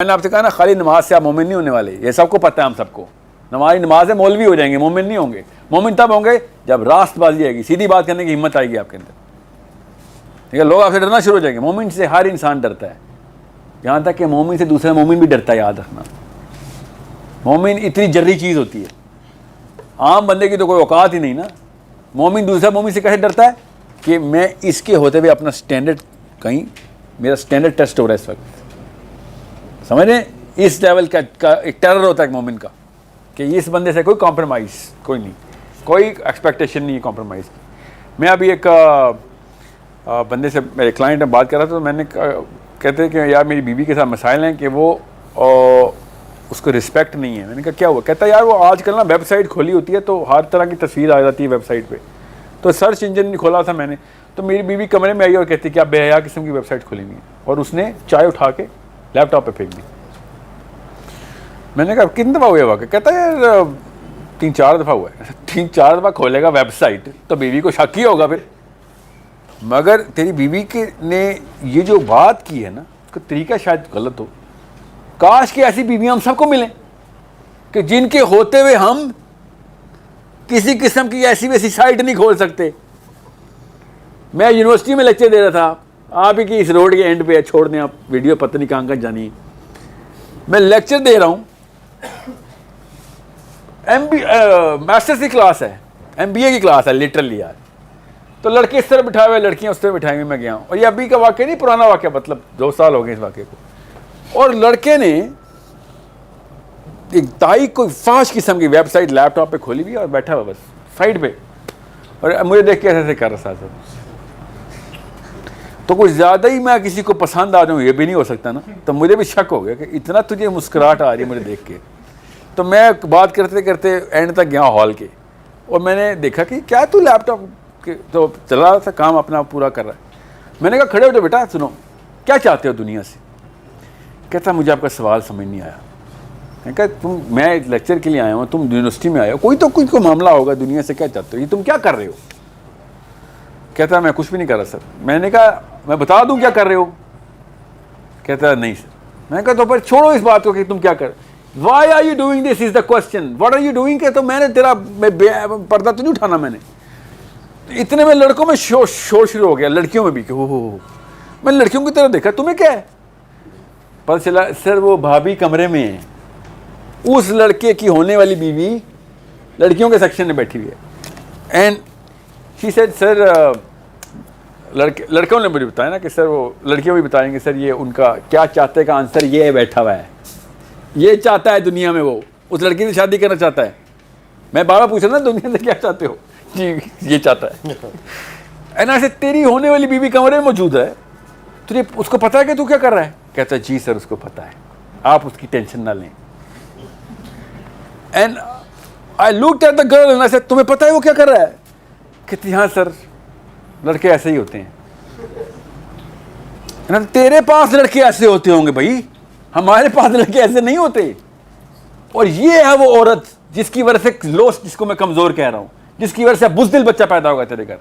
मैंने आपसे कहा ना, खाली नमाज से आप मोमिन नहीं होने वाले, ये सबको पता है, हम सबको। हमारी नमाज है, मौलवी हो जाएंगे, मोमिन नहीं होंगे। मोमिन तब होंगे जब रास्तबाजी आएगी, सीधी बात करने की हिम्मत आएगी आपके अंदर, ठीक है। लोग आपसे डरना शुरू हो जाएंगे। मोमिन से हर इंसान डरता है, यहाँ तक कि मोमिन से दूसरा मोमिन भी डरता है। याद रखना, मोमिन इतनी जर्री चीज़ होती है, आम बंदे की तो कोई औकात ही नहीं ना। मोमिन दूसरा मोमिन से कैसे डरता है कि मैं इसके होते हुए अपना स्टैंडर्ड, कहीं मेरा स्टैंडर्ड टेस्ट हो रहा है इस वक्त, समझ रहे? इस लेवल का एक टेरर होता है मोमिन का कि इस बंदे से कोई कॉम्प्रोमाइज़, कोई नहीं, कोई एक्सपेक्टेशन नहीं है कॉम्प्रोमाइज़ की। मैं अभी एक बंदे से, मेरे क्लाइंट में बात कर रहा था, तो मैंने कहते हैं कि यार मेरी बीवी के साथ मसाइल हैं कि वो उसको रिस्पेक्ट नहीं है। मैंने कहा क्या हुआ? कहता है यार वो आजकल ना वेबसाइट खोली होती है तो हर तरह की तस्वीर आ जाती है वेबसाइट पे, तो सर्च इंजन खोला था मैंने, तो मेरी बीवी कमरे में आई और कहती क्या बेहया किस्म की वेबसाइट खोली हुई है, और उसने चाय उठा के लैपटॉप पे फेंक दी। मैंने कहा कितनी दफ़ा हुआ वाकई? कहता है यार 3-4 दफ़ा हुआ है। 3-4 दफ़ा खोलेगा वेबसाइट तो बीवी को शक ही होगा फिर। मगर तेरी बीवी के ने ये जो बात की है ना, उसका तरीका शायद गलत हो। काश कि ऐसी बीवी हम सबको मिलें कि जिनके होते हुए हम किसी किस्म की ऐसी वैसी साइट नहीं खोल सकते। मैं यूनिवर्सिटी में लेक्चर दे रहा था, आप ही की इस रोड के एंड पे है, छोड़ दें आप वीडियो, पता नहीं कहाँ कहाँ जानी है। मैं लेक्चर दे रहा हूँ, मास्टर्स की क्लास है, MBA की क्लास है लिटरली यार। तो लड़के इस तरह बिठाए हुए, लड़कियाँ उस तरह बिठाई हुई, मैं गया हूँ। और ये अभी का वाक़या नहीं, पुराना वाक़या, मतलब 2 साल हो गए इस वाक़े को। और लड़के ने एक दाई कोई फाश किस्म की वेबसाइट लैपटॉप पे खोली हुई और बैठा हुआ बस साइड पे, और मुझे देख के ऐसे कर रहा था। तो कुछ ज़्यादा ही मैं किसी को पसंद आ जाऊँ, ये भी नहीं हो सकता ना। तो मुझे भी शक हो गया कि इतना तुझे मुस्कुराहट आ रही है मुझे देख के। तो मैं बात करते करते एंड तक गया हॉल के, और मैंने देखा कि क्या तू लैपटॉप के तो चला रहा था, काम अपना पूरा कर रहा है। मैंने कहा खड़े हो तो बेटा सुनो, क्या चाहते हो दुनिया से? कहता मुझे आपका सवाल समझ नहीं आया। मैंने कहा मैं लेक्चर के लिए आया हूँ, तुम यूनिवर्सिटी में आए हो, कोई तो मामला होगा, दुनिया से क्या चाहते हो, ये तुम क्या कर रहे हो? कहता मैं कुछ भी नहीं कर रहा सर। मैंने कहा मैं बता दूं क्या कर रहे हो? कहता नहीं सर। मैंने कहा तो फिर छोड़ो इस बात को कि तुम क्या कर, why are you doing this is the question, what are you doing? के तो मैंने तेरा पर्दा तो नहीं उठाना मैंने। इतने में लड़कों में शोर शुरू हो गया, लड़कियों में भी कि हो। मैंने लड़कियों की तरफ देखा, तुम्हें क्या है? पता चला सर वो भाभी कमरे में है, उस लड़के की होने वाली बीवी लड़कियों के सेक्शन में बैठी हुई है। एंड शी सेड सर, लड़कों ने मुझे बताया ना कि सर वो लड़कियों भी बताएंगे सर ये उनका क्या चाहते का आंसर ये है, बैठा हुआ है, ये चाहता है दुनिया में, वो उस लड़की से शादी करना चाहता है। मैं बार बार पूछ रहा ना दुनिया से क्या चाहते हो? जी ये चाहता है। एंड ऐसे तेरी होने वाली बीवी कमरे में मौजूद है, तुझे उसको पता है कि तू क्या कर रहा है? कहता है जी सर उसको पता है, आप उसकी टेंशन ना लें। And I looked at the girl and I said तुम्हें पता है वो क्या कर रहा है? कहती हाँ सर, लड़के ऐसे ही होते हैं ना। तेरे पास लड़के ऐसे होते होंगे भाई, हमारे पास लड़के ऐसे नहीं होते। और ये है वो औरत जिसकी वजह से जिसको मैं कमजोर कह रहा हूं, जिसकी वजह से बुज़दिल बच्चा पैदा होगा तेरे घर।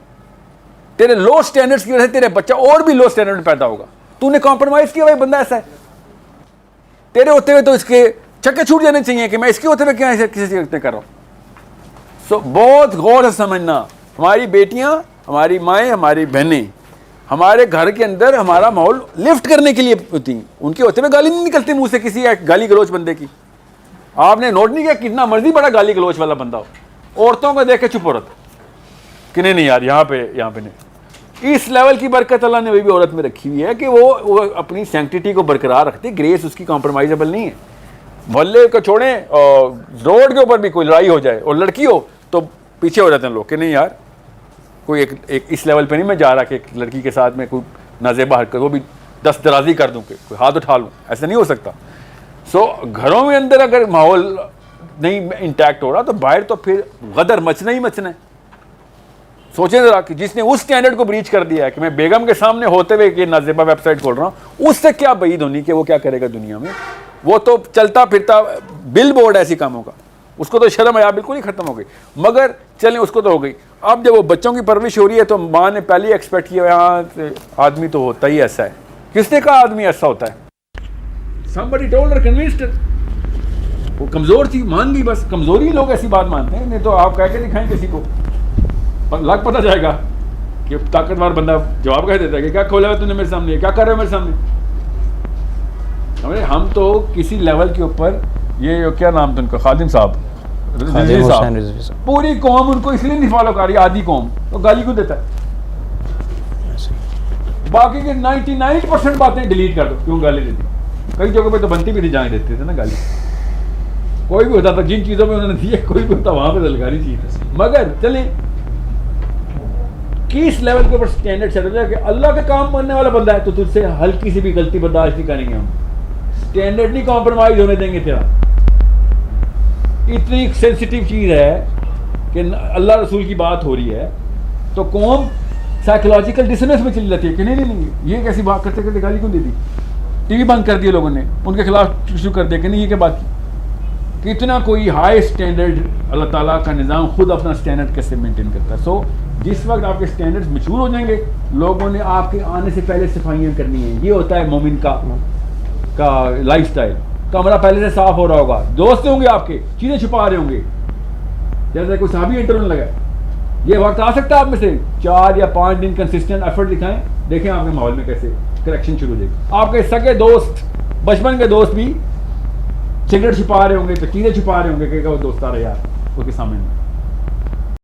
तेरे लो स्टैंडर्ड्स की वजह से तेरे बच्चा और भी लो स्टैंडर्ड में पैदा होगा। तूने कॉम्प्रोमाइज किया भाई, बंदा ऐसा है। तेरे होते हुए तो इसके चक्के छूट जाने चाहिए कि मैं इसके होते हुए क्या किसी से कर रहा हूं। सो बहुत गौर से समझना, हमारी बेटियां, हमारी माएँ, हमारी बहनें हमारे घर के अंदर हमारा माहौल लिफ्ट करने के लिए होती हैं। उनके होते हुए गाली नहीं निकलती मुंह से किसी गाली गलोच बंदे की। आपने नोट नहीं किया कितना मर्जी बड़ा गाली गलोच वाला बंदा हो, औरतों को देख के चुप हो रहा कि नहीं यार यहाँ पे नहीं। इस लेवल की बरकत अल्लाह ने वही भी औरत में रखी हुई है कि वो अपनी सैंक्टिटी को बरकरार रखती है। ग्रेस उसकी कॉम्प्रोमाइजेबल नहीं है। मोहल्ले को छोड़ें, रोड के ऊपर भी कोई लड़ाई हो जाए और लड़की हो तो पीछे हो जाते हैं लोग कि नहीं यार कोई एक इस लेवल पे नहीं मैं जा रहा कि एक लड़की के साथ में कोई नाजेबा हरकत, वो भी 10 दराजी कर दूं कि कोई हाथ उठा लूं, ऐसा नहीं हो सकता। सो घरों में अंदर अगर माहौल नहीं इंटैक्ट हो रहा तो बाहर तो फिर गदर मचना ही मचना है। सोचें जरा कि जिसने उस स्टैंडर्ड को ब्रीच कर दिया है कि मैं बेगम के सामने होते हुए कि नाजेबा वेबसाइट खोल रहा हूँ, उससे क्या बईद होनी कि वो क्या करेगा दुनिया में। वो तो चलता फिरता बिल बोर्ड ऐसी कामों का, उसको तो शर्म आया बिल्कुल ही खत्म हो गई। मगर चलें उसको तो हो गई। अब जब वो बच्चों की परवरिश हो रही है तो माँ ने पहले एक्सपेक्ट किया यहाँ आदमी तो होता ही ऐसा है। किसने कहा आदमी ऐसा होता है? somebody told her, convinced her. वो कमज़ोर थी, मान गई बस। कमज़ोरी लोग ऐसी बात मानते हैं, नहीं तो आप कह के दिखाएं किसी को, लग पता जाएगा कि ताकतवर बंदा जवाब कह देता है कि क्या खोला है तूने मेरे सामने, क्या कर रहे हो मेरे सामने। हम तो किसी लेवल के ऊपर, ये क्या नाम था उनका, खादिम साहब, पूरी कौम उनको इसलिए नहीं फॉलो कर रही, आधी कौम तो गाली क्यों देता है, बाकी के 99% बातें डिलीट कर दो, क्यों गाली देती। कई जगहों पे तो बनती भी नहीं, जाने देते थे ना गाली, कोई भी होता था, जिन चीज़ों में उन्होंने दिए कोई भी होता वहाँ पे दलकारी चीज। मगर चले किस लेवल के ऊपर स्टैंडर्ड सेट हो जाए कि अल्लाह के काम करने वाला बंदा है तो तुझसे हल्की सी भी गलती बर्दाश्त नहीं करेंगे हम, स्टैंडर्ड नहीं कॉम्प्रोमाइज होने देंगे तेरा। इतनी सेंसिटिव चीज़ है कि अल्लाह रसूल की बात हो रही है तो कौम साइकोलॉजिकल डिसोनेंस में चली जाती है कि नहीं नहीं नहीं ये कैसी बात करते करते गाली क्यों दे दी, टीवी बंद कर दिए लोगों ने, उनके खिलाफ शुरू कर दिया कि नहीं ये क्या बात की। कितना कोई हाई स्टैंडर्ड, अल्लाह ताला का निज़ाम खुद अपना स्टैंडर्ड कैसे मेंटेन करता है। सो जिस वक्त आपके स्टैंडर्ड्स मैच्योर हो जाएंगे, लोगों ने आपके आने से पहले सफाइयाँ करनी है। ये होता है मोमिन का लाइफस्टाइल। कमरा पहले से साफ हो रहा होगा, दोस्त होंगे आपके, चीज़ें छुपा रहे होंगे, जैसे कोई साहब इंटरव्यू लगा। ये वक्त आ सकता है आप में से 4 या 5 दिन कंसिस्टेंट एफर्ट दिखाएं, देखें आपके माहौल में कैसे करेक्शन शुरू हो जाएगी। आपके सगे दोस्त, बचपन के दोस्त भी सिगरेट छुपा रहे होंगे, तो चीज़ें छुपा रहे होंगे कि वो दोस्त आ रहे यार उसके सामने।